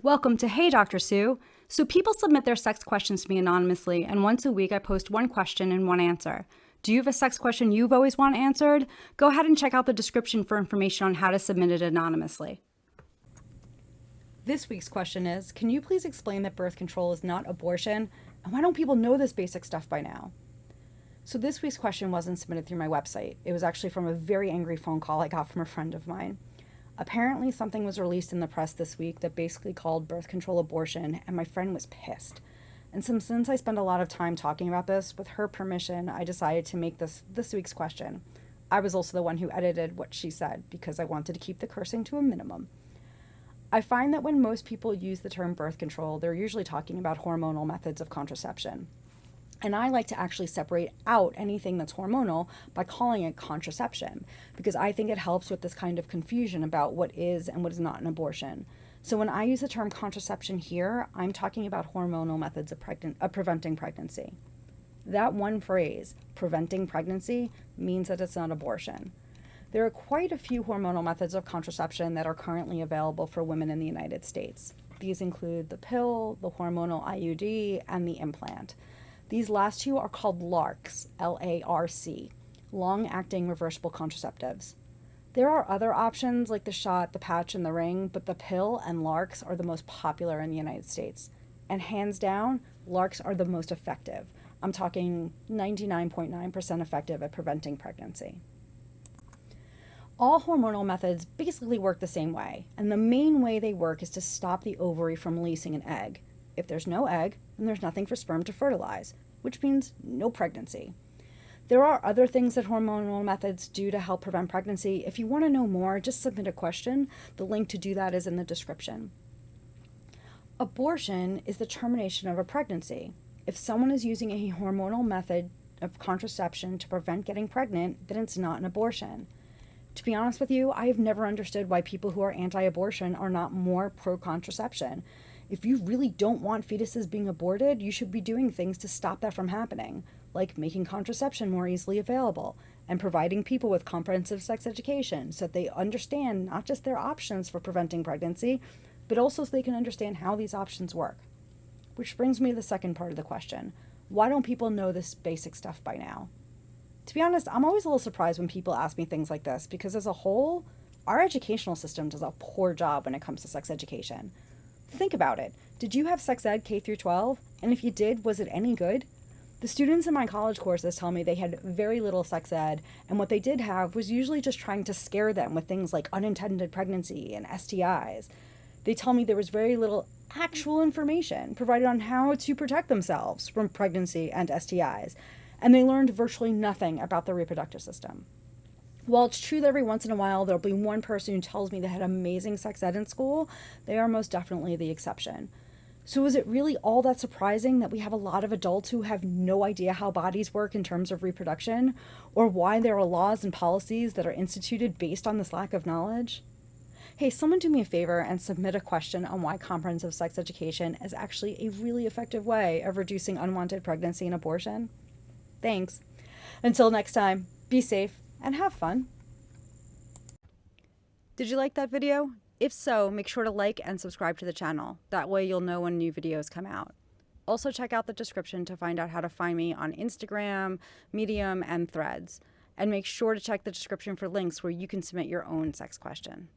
Welcome to Hey Dr. Sue. So people submit their sex questions to me anonymously, and once a week I post one question and one answer. Do you have a sex question you've always wanted answered? Go ahead and check out the description for information on how to submit it anonymously. This week's question is, can you please explain that birth control is not abortion? And why don't people know this basic stuff by now? So this week's question wasn't submitted through my website. It was actually from a very angry phone call I got from a friend of mine. Apparently something was released in the press this week that basically called birth control abortion, and my friend was pissed. And since I spend a lot of time talking about this, with her permission, I decided to make this week's question. I was also the one who edited what she said because I wanted to keep the cursing to a minimum. I find that when most people use the term birth control, they're usually talking about hormonal methods of contraception. And I like to actually separate out anything that's hormonal by calling it contraception, because I think it helps with this kind of confusion about what is and what is not an abortion. So when I use the term contraception here, I'm talking about hormonal methods of preventing pregnancy. That one phrase, preventing pregnancy, means that it's not abortion. There are quite a few hormonal methods of contraception that are currently available for women in the United States. These include the pill, the hormonal IUD, and the implant. These last two are called LARCs, L-A-R-C, long-acting reversible contraceptives. There are other options like the shot, the patch, and the ring, but the pill and LARCs are the most popular in the United States. And hands down, LARCs are the most effective. I'm talking 99.9% effective at preventing pregnancy. All hormonal methods basically work the same way, and the main way they work is to stop the ovary from releasing an egg. If there's no egg, then there's nothing for sperm to fertilize, which means no pregnancy. There are other things that hormonal methods do to help prevent pregnancy. If you want to know more, just submit a question. The link to do that is in the description. Abortion is the termination of a pregnancy. If someone is using a hormonal method of contraception to prevent getting pregnant, then it's not an abortion. To be honest with you, I have never understood why people who are anti-abortion are not more pro-contraception. If you really don't want fetuses being aborted, you should be doing things to stop that from happening, like making contraception more easily available and providing people with comprehensive sex education so that they understand not just their options for preventing pregnancy, but also so they can understand how these options work. Which brings me to the second part of the question. Why don't people know this basic stuff by now? To be honest, I'm always a little surprised when people ask me things like this because as a whole, our educational system does a poor job when it comes to sex education. Think about it. Did you have sex ed K through 12? And if you did, was it any good? The students in my college courses tell me they had very little sex ed, and what they did have was usually just trying to scare them with things like unintended pregnancy and STIs. They tell me there was very little actual information provided on how to protect themselves from pregnancy and STIs, and they learned virtually nothing about the reproductive system. While it's true that every once in a while there'll be one person who tells me they had amazing sex ed in school, they are most definitely the exception. So is it really all that surprising that we have a lot of adults who have no idea how bodies work in terms of reproduction, or why there are laws and policies that are instituted based on this lack of knowledge? Hey, someone do me a favor and submit a question on why comprehensive sex education is actually a really effective way of reducing unwanted pregnancy and abortion. Thanks. Until next time, be safe and have fun. Did you like that video? If so, make sure to like and subscribe to the channel. That way you'll know when new videos come out. Also check out the description to find out how to find me on Instagram, Medium, and Threads. And make sure to check the description for links where you can submit your own sex question.